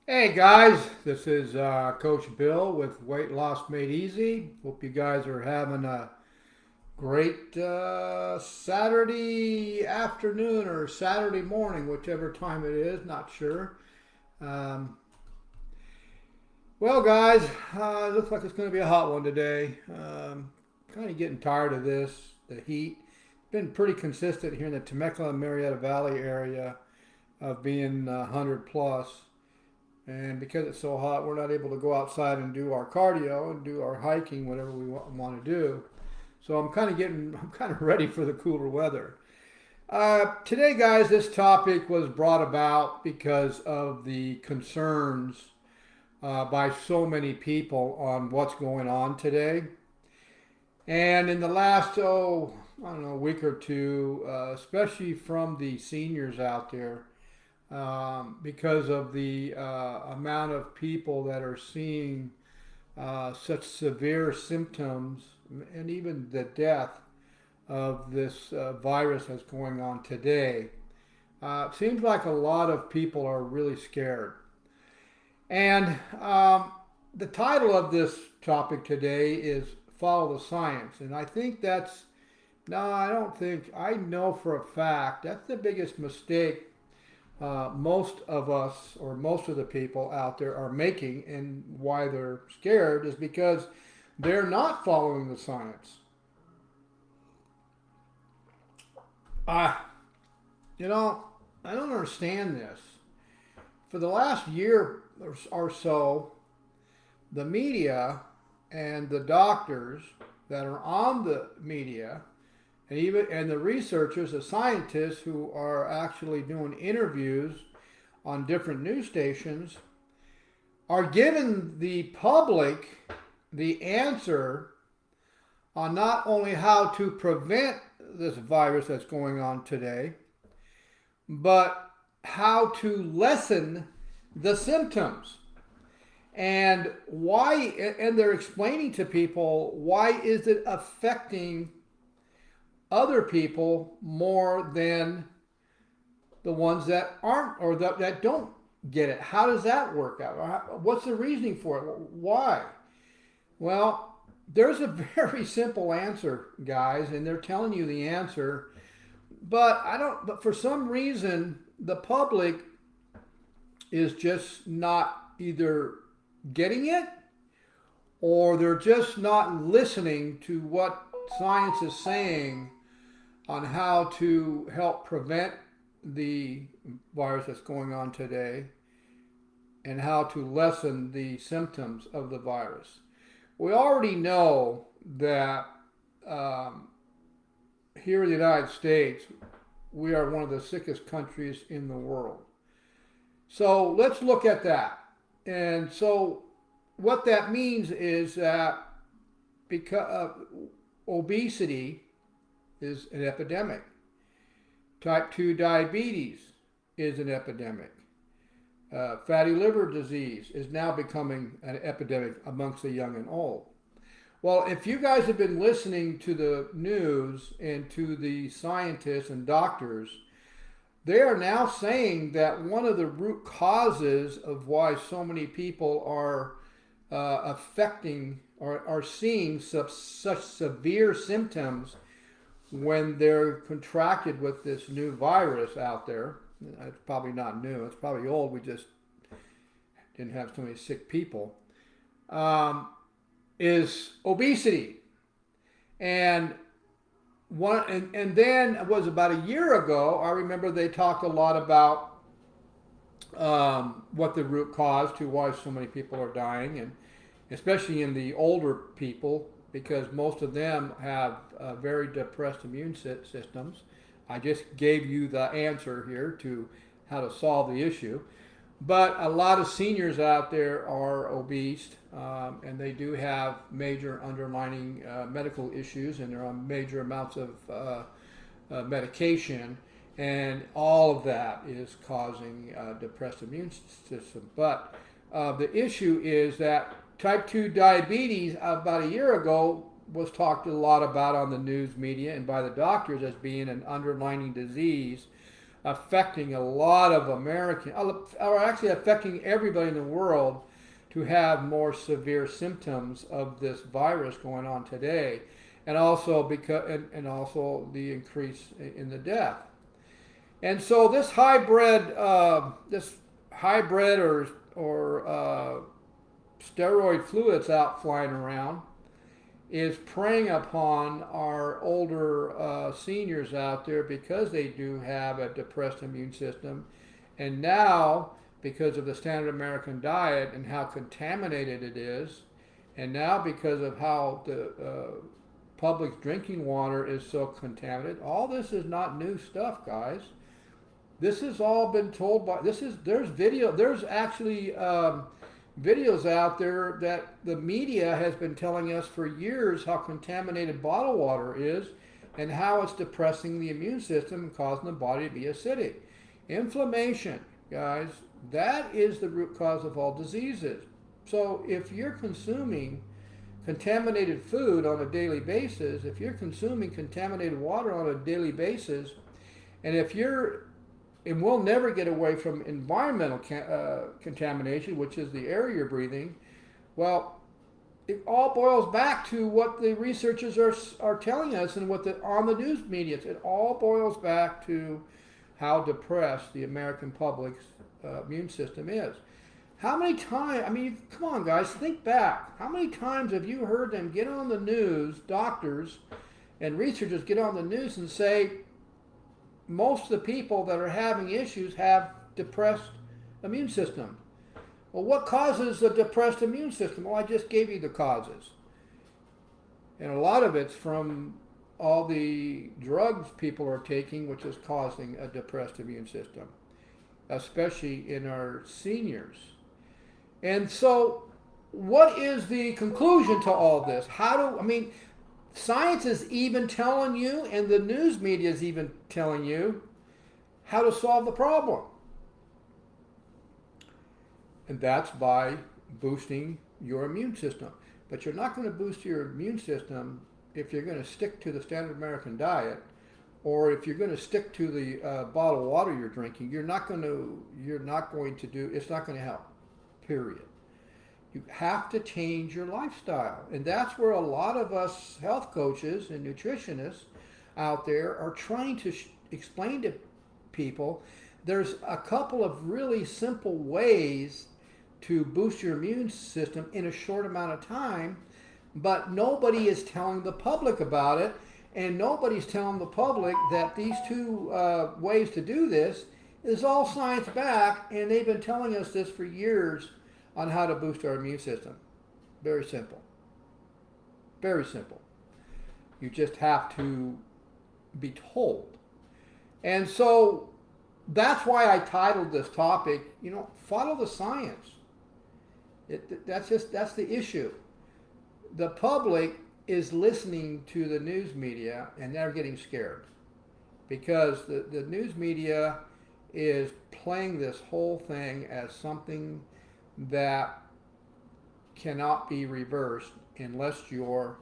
Hey guys, this is Coach Bill with Weight Loss Made Easy. Hope you guys are having a great Saturday afternoon or Saturday morning, whichever time it is, not sure. Um, well, guys, it looks like it's going to be a hot one today. Kind of getting tired of this, the heat. Been pretty consistent here in the Temecula and Marietta Valley area of being 100 plus. And because it's so hot, we're not able to go outside and do our cardio and do our hiking, whatever we want to do. So I'm kind of ready for the cooler weather. Today, guys, this topic was brought about because of the concerns by so many people on what's going on today. And in the last, I don't know, week or two, especially from the seniors out there, because of the amount of people that are seeing such severe symptoms and even the death of this virus that's going on today. It seems like a lot of people are really scared. And the title of this topic today is Follow the Science. And I think no, I don't think, I know for a fact that's the biggest mistake most of us or most of the people out there are making, and why they're scared is because they're not following the science. Uh, you know, I don't understand this. For the last year or so, the media and the doctors that are on the media and the researchers, the scientists who are actually doing interviews on different news stations, are giving the public the answer on not only how to prevent this virus that's going on today, but how to lessen the symptoms. And why, and they're explaining to people why is it affecting other people more than the ones that aren't or that don't get it. How does that work out? What's the reasoning for it? Why? Well, there's a very simple answer, guys, and they're telling you the answer, but for some reason the public is just not either getting it, or they're just not listening to what science is saying on how to help prevent the virus that's going on today and how to lessen the symptoms of the virus. We already know that um, here in the United States, we are one of the sickest countries in the world. So let's look at that. And so what that means is that because obesity is an epidemic. Type 2 diabetes is an epidemic. Fatty liver disease is now becoming an epidemic amongst the young and old. Well, if you guys have been listening to the news and to the scientists and doctors, they are now saying that one of the root causes of why so many people are affecting or are seeing such severe symptoms when they're contracted with this new virus out there. It's probably not new, it's probably old. We just didn't have so many sick people. Um, is obesity. And and then it was about a year ago, I remember they talked a lot about what the root cause to why so many people are dying, and especially in the older people, because most of them have very depressed immune systems. I just gave you the answer here to how to solve the issue. But a lot of seniors out there are obese, and they do have major underlying medical issues, and they're on major amounts of medication, and all of that is causing depressed immune system. But the issue is that type 2 diabetes about a year ago was talked a lot about on the news media and by the doctors as being an underlying disease affecting a lot of Americans, or actually affecting everybody in the world to have more severe symptoms of this virus going on today, and also and also the increase in the death. And so this hybrid or steroid flu that's out flying around is preying upon our older seniors out there because they do have a depressed immune system. And now, because of the standard American diet and how contaminated it is, and now because of how the public's drinking water is so contaminated, all this is not new stuff, guys. This has all been told by, there's actually videos out there that the media has been telling us for years how contaminated bottled water is and how it's depressing the immune system and causing the body to be acidic. Inflammation, guys, that is the root cause of all diseases. So if you're consuming contaminated food on a daily basis, if you're consuming contaminated water on a daily basis, and we'll never get away from environmental contamination, which is the air you're breathing. Well, it all boils back to what the researchers are telling us and on the news media. It all boils back to how depressed the American public's immune system is. How many times, I mean, come on guys, think back. How many times have you heard them get on the news, doctors and researchers get on the news and say, most of the people that are having issues have depressed immune system. Well, what causes a depressed immune system? Well, I just gave you the causes. And a lot of it's from all the drugs people are taking, which is causing a depressed immune system, especially in our seniors. And so, what is the conclusion to all this? Science is even telling you, and the news media is even telling you, how to solve the problem. And that's by boosting your immune system. But you're not going to boost your immune system if you're going to stick to the standard American diet, or if you're going to stick to the bottled water you're drinking. It's not going to help, period. You have to change your lifestyle. And that's where a lot of us health coaches and nutritionists out there are trying to explain to people. There's a couple of really simple ways to boost your immune system in a short amount of time, but nobody is telling the public about it, and nobody's telling the public that these two ways to do this is all science backed, and they've been telling us this for years on how to boost our immune system. Very simple. Very simple. You just have to be told. And so that's why I titled this topic, follow the science. That's the issue. The public is listening to the news media and they're getting scared because the news media is playing this whole thing as something that cannot be reversed unless you're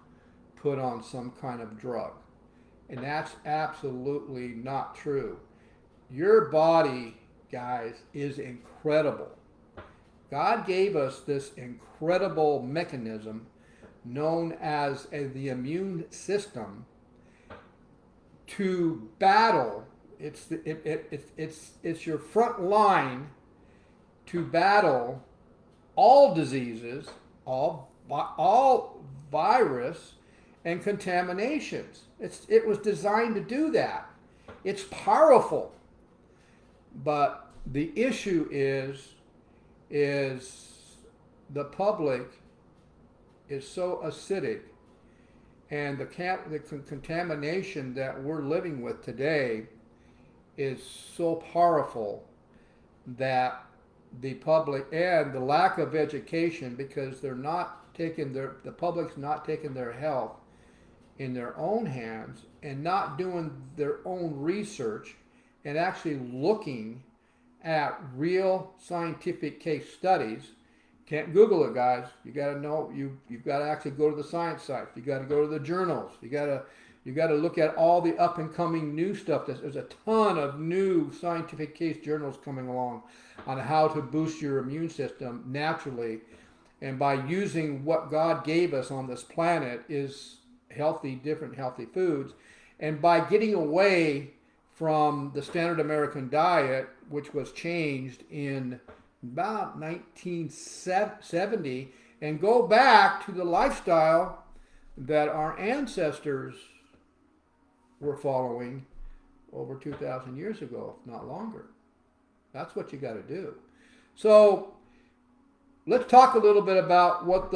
put on some kind of drug. And that's absolutely not true. Your body, guys, is incredible. God gave us this incredible mechanism known as the immune system to battle. It's your front line to battle all diseases, all virus, and contaminations. It was designed to do that. It's powerful. But the issue is the public is so acidic, and the contamination that we're living with today is so powerful that the public, and the lack of education, because the public's not taking their health in their own hands and not doing their own research and actually looking at real scientific case studies. Can't Google it, guys. You got to know, you've got to actually go to the science sites. You got to go to the journals. You got to You got to look at all the up and coming new stuff. There's a ton of new scientific case journals coming along on how to boost your immune system naturally. And by using what God gave us on this planet is different healthy foods. And by getting away from the standard American diet, which was changed in about 1970, and go back to the lifestyle that our ancestors were following over 2,000 years ago, if not longer. That's what you got to do. So let's talk a little bit about what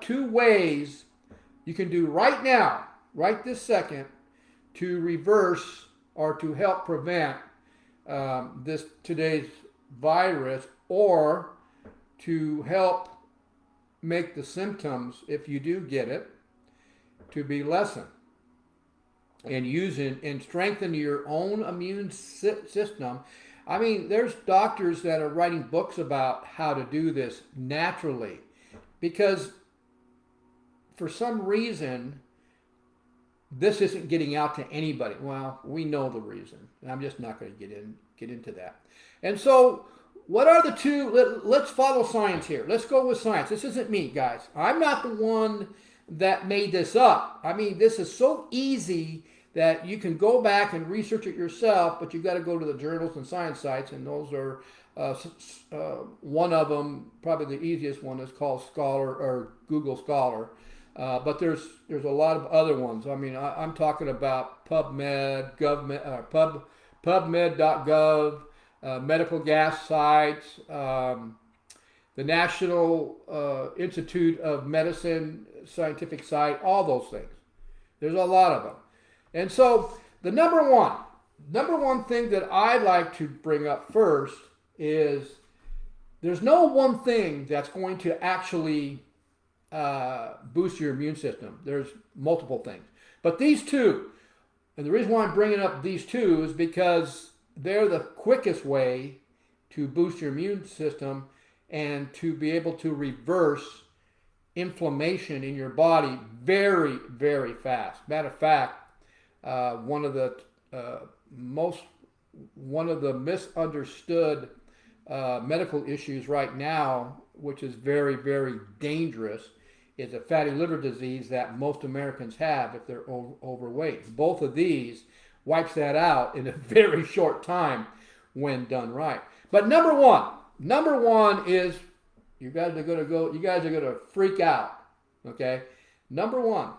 two ways you can do right now, right this second, to reverse or to help prevent today's virus, or to help make the symptoms, if you do get it, to be lessened, and and strengthen your own immune system. I mean, there's doctors that are writing books about how to do this naturally, because for some reason this isn't getting out to anybody. Well, we know the reason, and I'm just not going to get into that. And so, what are the two? Let's follow science here. Let's go with science. This isn't me, guys. I'm not the one that made this up. I mean, this is so easy that you can go back and research it yourself, but you've got to go to the journals and science sites, and those are one of them, probably the easiest one, is called Scholar or Google Scholar. But there's a lot of other ones. I mean, I'm talking about PubMed, PubMed.gov, medical gas sites, the National Institute of Medicine scientific site, all those things. There's a lot of them. And so the number one thing that I'd like to bring up first is there's no one thing that's going to actually boost your immune system. There's multiple things. But these two, and the reason why I'm bringing up these two is because they're the quickest way to boost your immune system and to be able to reverse inflammation in your body very, very fast. Matter of fact, one of the misunderstood medical issues right now, which is very, very dangerous, is a fatty liver disease that most Americans have if they're overweight. Both of these wipes that out in a very short time when done right. But number one is, you guys are gonna freak out. Okay, number one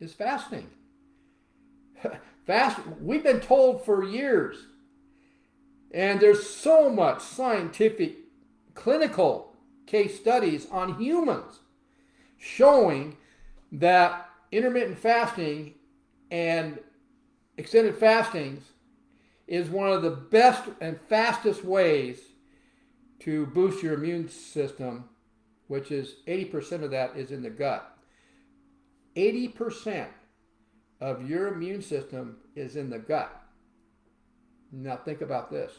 is fasting. We've been told for years, and there's so much scientific, clinical case studies on humans showing that intermittent fasting and extended fastings is one of the best and fastest ways to boost your immune system, which is 80% of that is in the gut. 80% of your immune system is in the gut. Now think about this.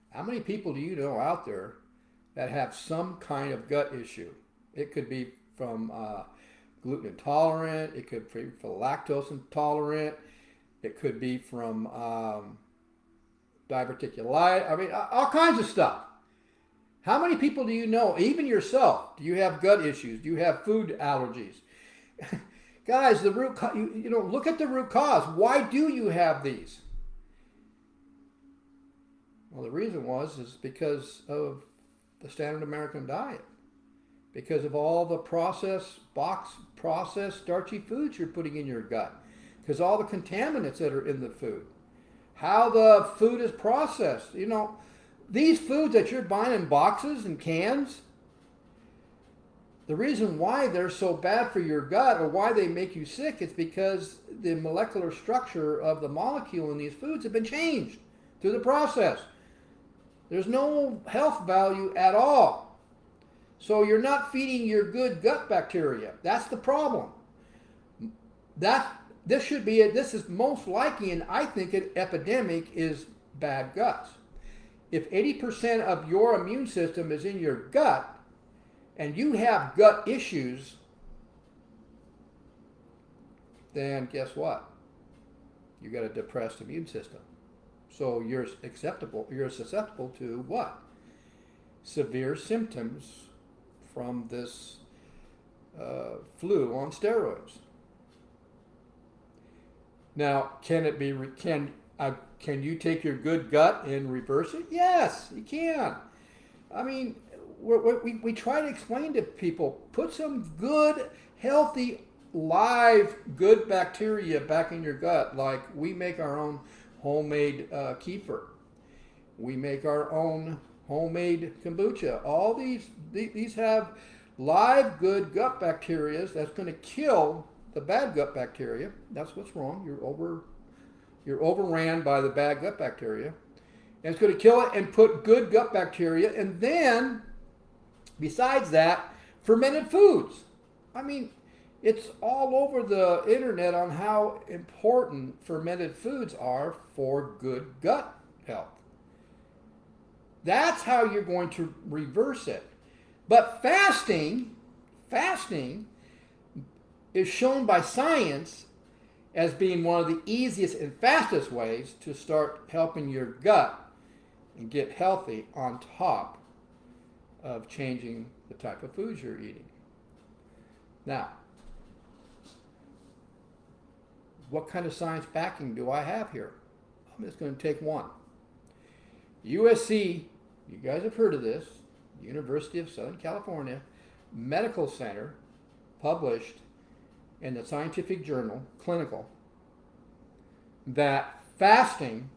How many people do you know out there that have some kind of gut issue? It could be from gluten intolerant. It could be from lactose intolerant. It could be from diverticulitis. I mean, all kinds of stuff. How many people do you know, even yourself, do you have gut issues? Do you have food allergies? Guys, the root cause, look at the root cause. Why do you have these? Well, the reason is because of the standard American diet. Because of all the processed starchy foods you're putting in your gut. Because all the contaminants that are in the food. How the food is processed. These foods that you're buying in boxes and cans, the reason why they're so bad for your gut, or why they make you sick, is because the molecular structure of the molecule in these foods have been changed through the process. There's no health value at all. So you're not feeding your good gut bacteria. That's the problem. This is most likely, and I think an epidemic, is bad guts. If 80% of your immune system is in your gut, and you have gut issues, then guess what? You got a depressed immune system. So you're susceptible to what? Severe symptoms from this flu on steroids. Now, can you take your good gut and reverse it? Yes, you can. I mean, we try to explain to people, put some good, healthy, live, good bacteria back in your gut. Like we make our own homemade kefir. We make our own homemade kombucha. All these have live, good gut bacteria that's going to kill the bad gut bacteria. That's what's wrong. You're overran by the bad gut bacteria. And it's going to kill it and put good gut bacteria. And then, besides that, fermented foods. I mean, it's all over the internet on how important fermented foods are for good gut health. That's how you're going to reverse it. But fasting is shown by science as being one of the easiest and fastest ways to start helping your gut and get healthy on top of changing the type of foods you're eating. Now, what kind of science backing do I have here? I'm just going to take one. USC, you guys have heard of this, University of Southern California Medical Center published in the scientific journal, Clinical, that fasting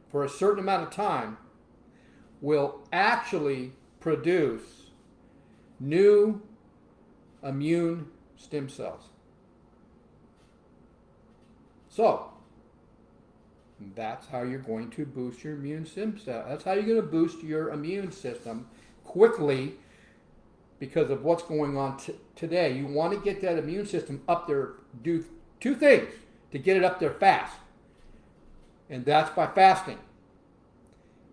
for a certain amount of time will actually produce new immune stem cells. So, that's how you're going to boost your immune stem cell. That's how you're going to boost your immune system quickly because of what's going on today. You want to get that immune system up there, do two things to get it up there fast. And that's by fasting.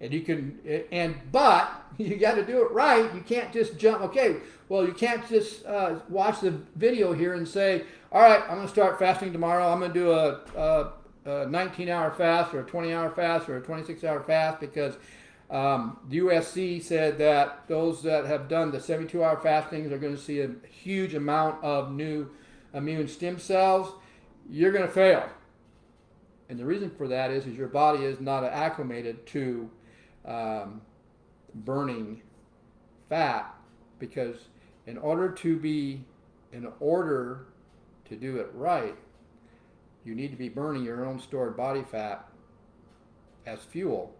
And but you got to do it right. You can't just jump. Okay, well, you can't just watch the video here and say, all right, I'm going to start fasting tomorrow. I'm going to do a 19-hour fast or a 20-hour fast or a 26-hour fast because USC said that those that have done the 72-hour fastings are going to see a huge amount of new immune stem cells. You're going to fail. And the reason for that is your body is not acclimated to burning fat, because in order to do it right, you need to be burning your own stored body fat as fuel,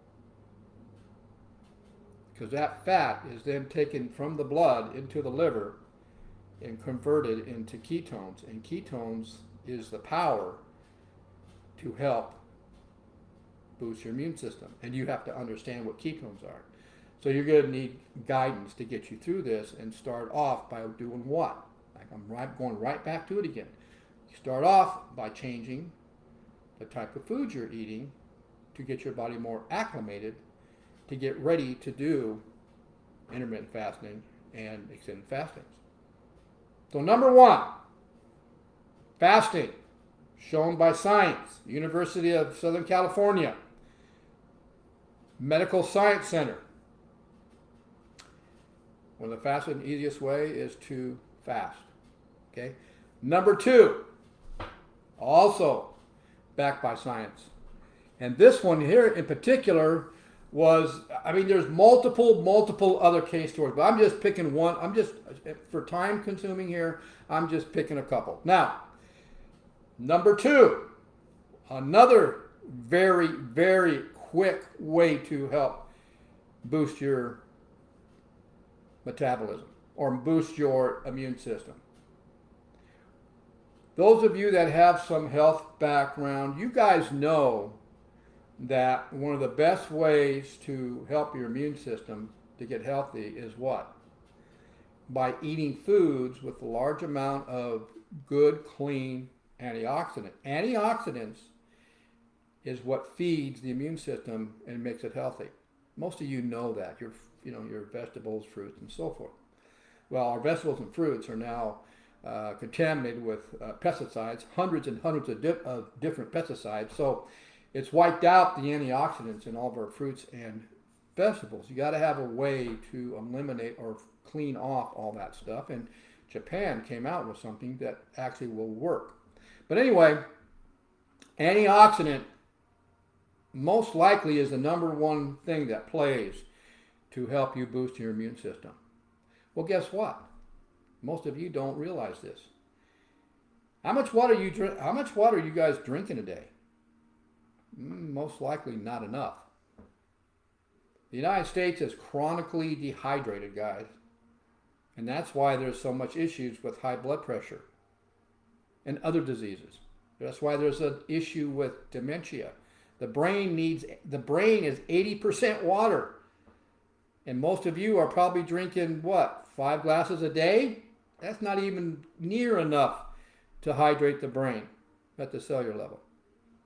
because that fat is then taken from the blood into the liver and converted into ketones, and ketones is the power to help boost your immune system. And you have to understand what ketones are. So you're going to need guidance to get you through this, and start off by doing what? Like I'm going right back to it again. You start off by changing the type of food you're eating to get your body more acclimated to get ready to do intermittent fasting and extended fastings. So number one, fasting, shown by science, University of Southern California Medical Science Center. One of the fastest and easiest way is to fast. Okay. Number two, also backed by science. And this one here in particular was, there's multiple other case stories, but I'm just picking one. For time consuming here, I'm just picking a couple. Now, number two, another very, very quick way to help boost your metabolism or boost your immune system. Those of you that have some health background, you guys know that one of the best ways to help your immune system to get healthy is what? By eating foods with a large amount of good, clean antioxidant. Antioxidants is what feeds the immune system and makes it healthy. Most of you know that. Your vegetables, fruits, and so forth. Well, our vegetables and fruits are now contaminated with pesticides, hundreds and hundreds of different pesticides. So it's wiped out the antioxidants in all of our fruits and vegetables. You got to have a way to eliminate or clean off all that stuff. And Japan came out with something that actually will work. But anyway, antioxidant most likely is the number one thing that plays to help you boost your immune system. Well, guess what? Most of you don't realize this. How much water are you guys drinking a day? Most likely not enough. The United States is chronically dehydrated, guys. And that's why there's so much issues with high blood pressure and other diseases. That's why there's an issue with dementia. The brain is 80% water. And most of you are probably drinking, 5 glasses a day? That's not even near enough to hydrate the brain at the cellular level.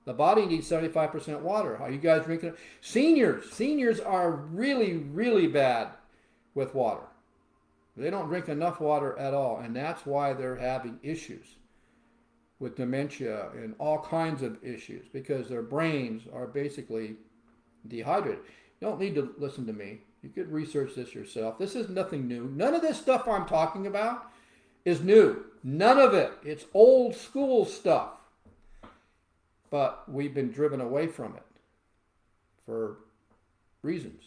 The body needs 75% water. Are you guys drinking? Seniors are really, really bad with water. They don't drink enough water at all, and that's why they're having issues with dementia and all kinds of issues, because their brains are basically dehydrated. You don't need to listen to me. You could research this yourself. This is nothing new. None of this stuff I'm talking about is new. None of it. It's old school stuff. But we've been driven away from it for reasons.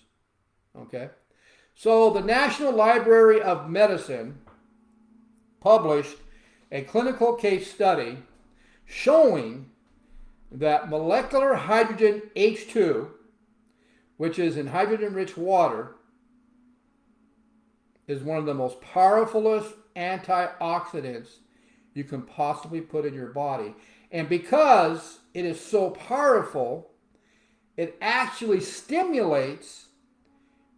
Okay? So the National Library of Medicine published a clinical case study showing that molecular hydrogen H2, which is in hydrogen-rich water, is one of the most powerfulest antioxidants you can possibly put in your body. And because it is so powerful, it actually stimulates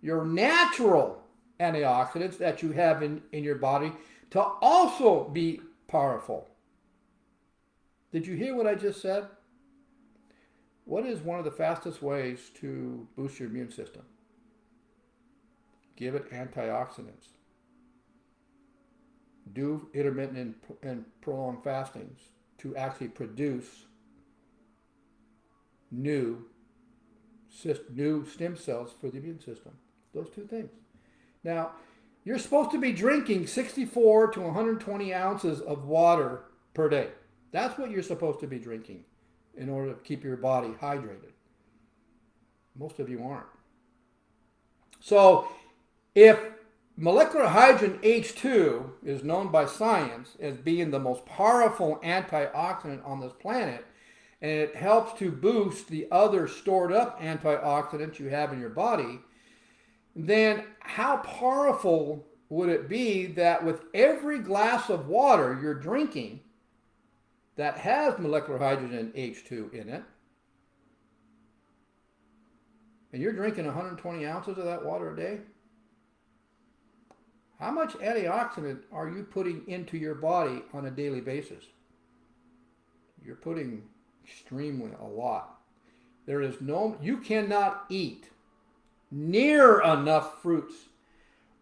your natural antioxidants that you have in your body to also be powerful. Did you hear what I just said? What is one of the fastest ways to boost your immune system? Give it antioxidants. Do intermittent and prolonged fastings to actually produce new stem cells for the immune system. Those two things. Now, you're supposed to be drinking 64 to 120 ounces of water per day. That's what you're supposed to be drinking in order to keep your body hydrated. Most of you aren't. So, if molecular hydrogen H2 is known by science as being the most powerful antioxidant on this planet, and it helps to boost the other stored up antioxidants you have in your body, then how powerful would it be that with every glass of water you're drinking that has molecular hydrogen H2 in it, and you're drinking 120 ounces of that water a day, how much antioxidant are you putting into your body on a daily basis? You're putting extremely a lot. You cannot eat near enough fruits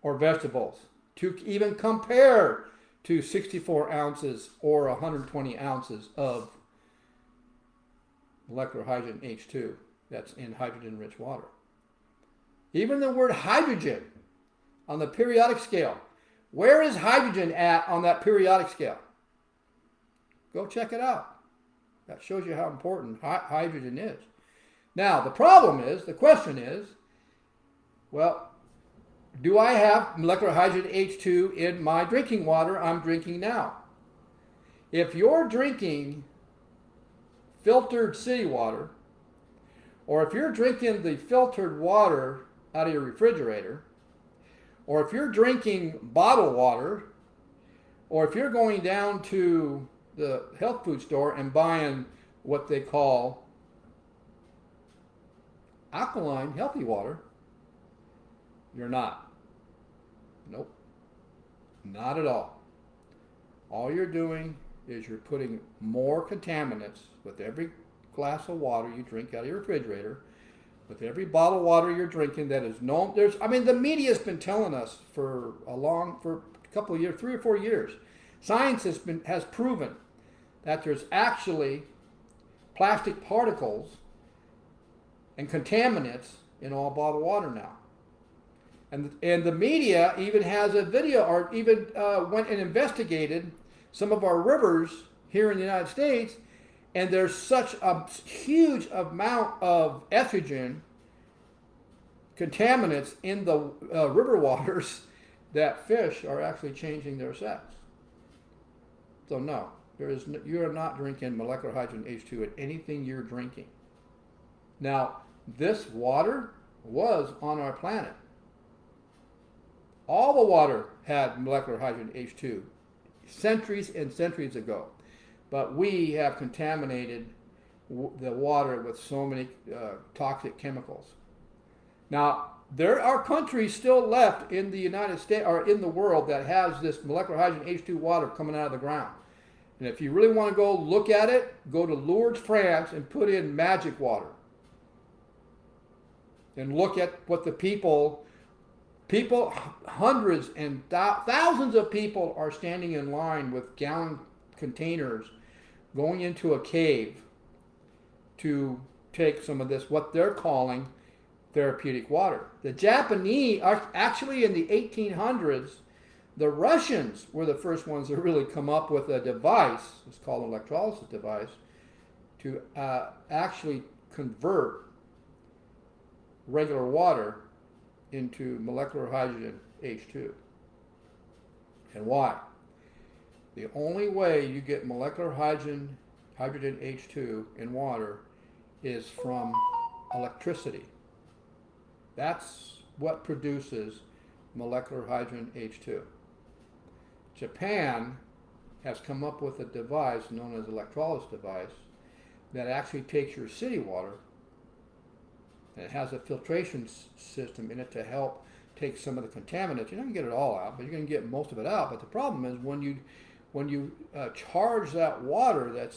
or vegetables to even compare to 64 ounces or 120 ounces of molecular hydrogen H2 that's in hydrogen-rich water. Even the word hydrogen on the periodic scale. Where is hydrogen at on that periodic scale? Go check it out. That shows you how important hydrogen is. Now, the question is, well, do I have molecular hydrogen H2 in my drinking water I'm drinking now? If you're drinking filtered city water, or if you're drinking the filtered water out of your refrigerator, or if you're drinking bottled water, or if you're going down to the health food store and buying what they call alkaline healthy water, you're not. Nope. Not at all. All you're doing is you're putting more contaminants with every glass of water you drink out of your refrigerator, with every bottle of water you're drinking that is known. The media's been telling us for a couple of years, 3 or 4 years, Science has proven that there's actually plastic particles and contaminants in all bottled water now. And the media even has a video, or even went and investigated some of our rivers here in the United States, and there's such a huge amount of estrogen contaminants in the river waters that fish are actually changing their sex. So no, you are not drinking molecular hydrogen H2 in anything you're drinking. Now, this water was on our planet. All the water had molecular hydrogen H2 centuries and centuries ago. But we have contaminated the water with so many toxic chemicals. Now, there are countries still left in the United States or in the world that has this molecular hydrogen H2 water coming out of the ground. And if you really want to go look at it, go to Lourdes, France, and put in magic water. And look at what the people, hundreds and thousands of people are standing in line with gallon containers going into a cave to take some of this, what they're calling therapeutic water. The Japanese are actually in the 1800s. The Russians were the first ones to really come up with a device, it's called an electrolysis device, to actually convert regular water into molecular hydrogen H2. And why? The only way you get molecular hydrogen H2 in water is from electricity. That's what produces molecular hydrogen H2. Japan has come up with a device known as electrolysis device that actually takes your city water, and it has a filtration system in it to help take some of the contaminants. You're not going to get it all out, but you're going to get most of it out. But the problem is when you charge that water,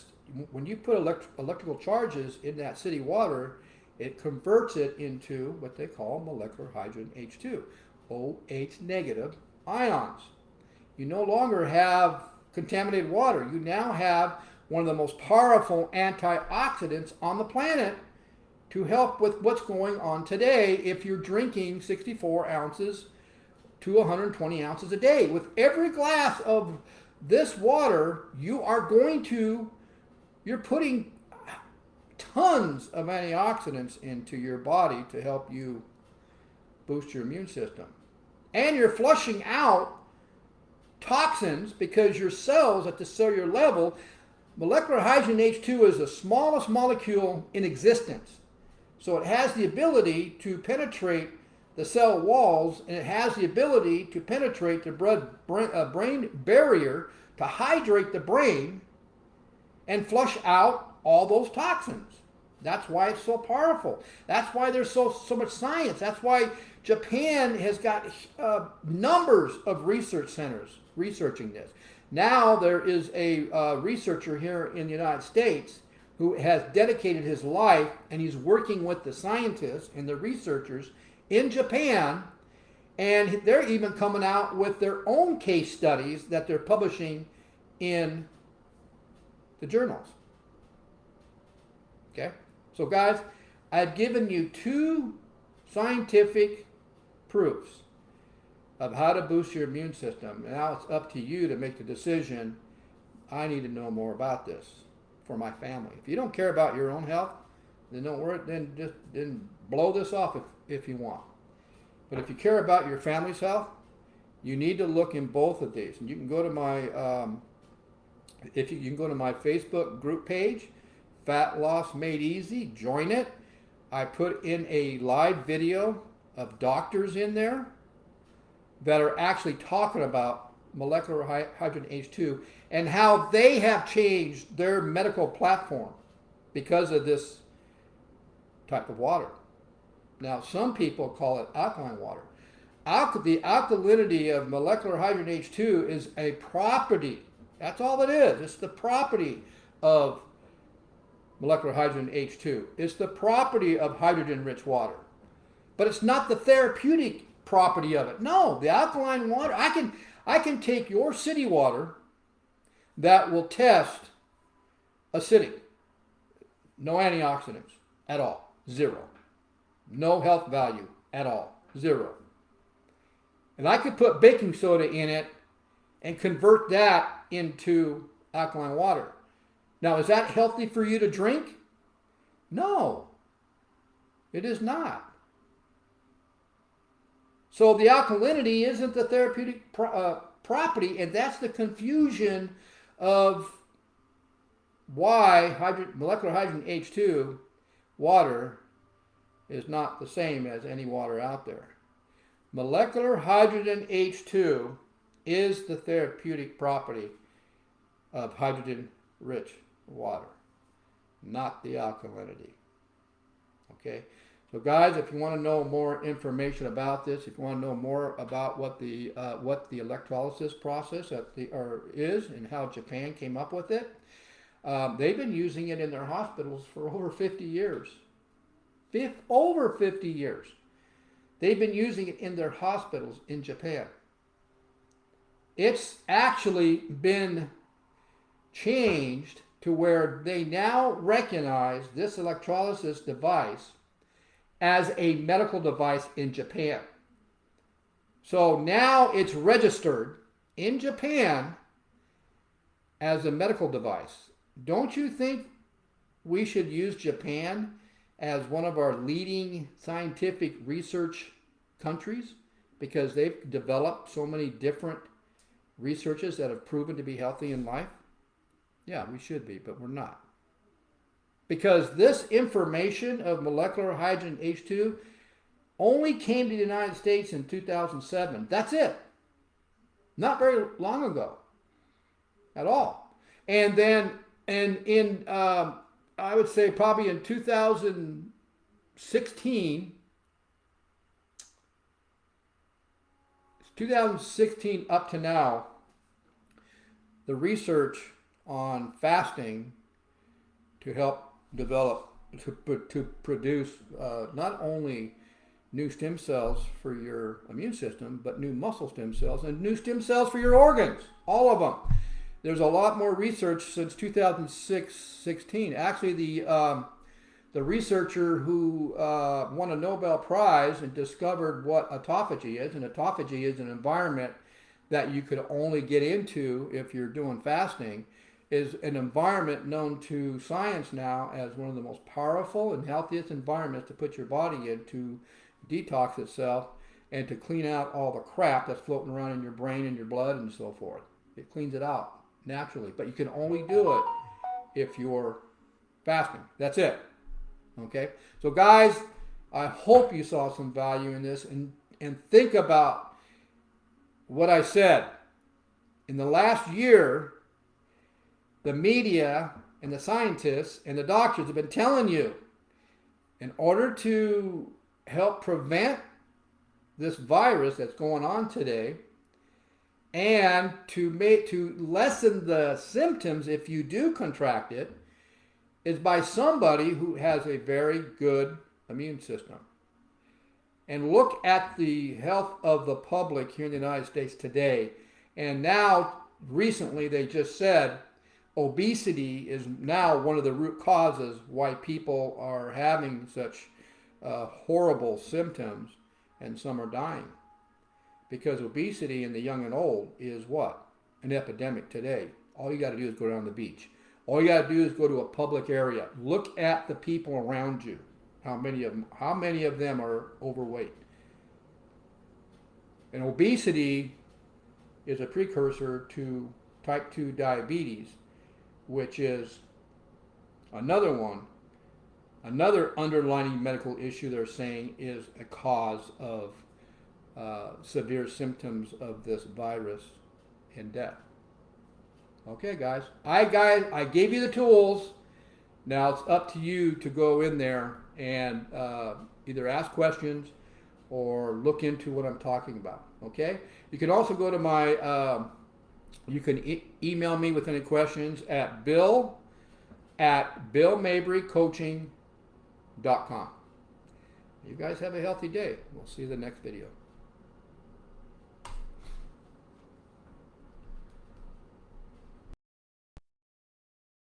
when you put electrical charges in that city water, it converts it into what they call molecular hydrogen H2, OH negative ions. You no longer have contaminated water. You now have one of the most powerful antioxidants on the planet to help with what's going on today if you're drinking 64 ounces to 120 ounces a day. With every glass of this water, you're putting tons of antioxidants into your body to help you boost your immune system. And you're flushing out toxins because your cells at the cellular level, molecular hydrogen H2 is the smallest molecule in existence. So it has the ability to penetrate the cell walls, and it has the ability to penetrate the brain barrier to hydrate the brain and flush out all those toxins. That's why it's so powerful. That's why there's so much science. That's why Japan has got numbers of research centers researching this. Now there is a researcher here in the United States who has dedicated his life, and he's working with the scientists and the researchers in Japan, and they're even coming out with their own case studies that they're publishing in the journals. Okay? So guys, I've given you 2 scientific proofs of how to boost your immune system. Now it's up to you to make the decision. I need to know more about this for my family. If you don't care about your own health, then don't worry. Then blow this off if you want. But if you care about your family's health, you need to look in both of these. And you can go to my you can go to my Facebook group page, Fat Loss Made Easy. Join it. I put in a live video of doctors in there that are actually talking about molecular hydrogen H2 and how they have changed their medical platform because of this type of water. Now, some people call it alkaline water. The alkalinity of molecular hydrogen H2 is a property. That's all it is. It's the property of molecular hydrogen H2. It's the property of hydrogen-rich water. But it's not the therapeutic property of it. No, the alkaline water, I can take your city water that will test acidic. No antioxidants at all. Zero. No health value at all. Zero. And I could put baking soda in it and convert that into alkaline water. Now, is that healthy for you to drink? No, it is not. So the alkalinity isn't the therapeutic property, and that's the confusion of why molecular hydrogen H2 water is not the same as any water out there. Molecular hydrogen H2 is the therapeutic property of hydrogen-rich water, not the alkalinity. Okay? So guys, if you want to know more information about this, if you want to know more about what the electrolysis process is and how Japan came up with it, they've been using it in their hospitals for over 50 years. Over 50 years. They've been using it in their hospitals in Japan. It's actually been changed to where they now recognize this electrolysis device as a medical device in Japan. So now it's registered in Japan as a medical device. Don't you think we should use Japan as one of our leading scientific research countries? Because they've developed so many different researches that have proven to be healthy in life? Yeah, we should be, but we're not. Because this information of molecular hydrogen H2 only came to the United States in 2007. That's it. Not very long ago at all. And then in I would say probably in 2016 up to now, the research on fasting to help develop, to produce not only new stem cells for your immune system, but new muscle stem cells and new stem cells for your organs, all of them. There's a lot more research since 2016. Actually, the researcher who won a Nobel Prize and discovered what autophagy is, and autophagy is an environment that you could only get into if you're doing fasting, is an environment known to science now as one of the most powerful and healthiest environments to put your body in to detox itself and to clean out all the crap that's floating around in your brain and your blood and so forth. It cleans it out naturally, but you can only do it if you're fasting. That's it. Okay? So guys, I hope you saw some value in this and think about what I said. In the last year, the media and the scientists and the doctors have been telling you, in order to help prevent this virus that's going on today and to lessen the symptoms if you do contract it, is by somebody who has a very good immune system. And look at the health of the public here in the United States today. And now, recently, they just said obesity is now one of the root causes why people are having such horrible symptoms and some are dying. Because obesity in the young and old is what? An epidemic today. All you got to do is go down the beach. All you got to do is go to a public area. Look at the people around you. How many of them are overweight? And obesity is a precursor to type 2 diabetes, which is another underlying medical issue they're saying is a cause of severe symptoms of this virus and death. Okay, guys. I gave you the tools. Now it's up to you to go in there and either ask questions or look into what I'm talking about. Okay? You can also go to my, you can email me with any questions at bill@billmabrycoaching.com. You guys have a healthy day. We'll see you in the next video.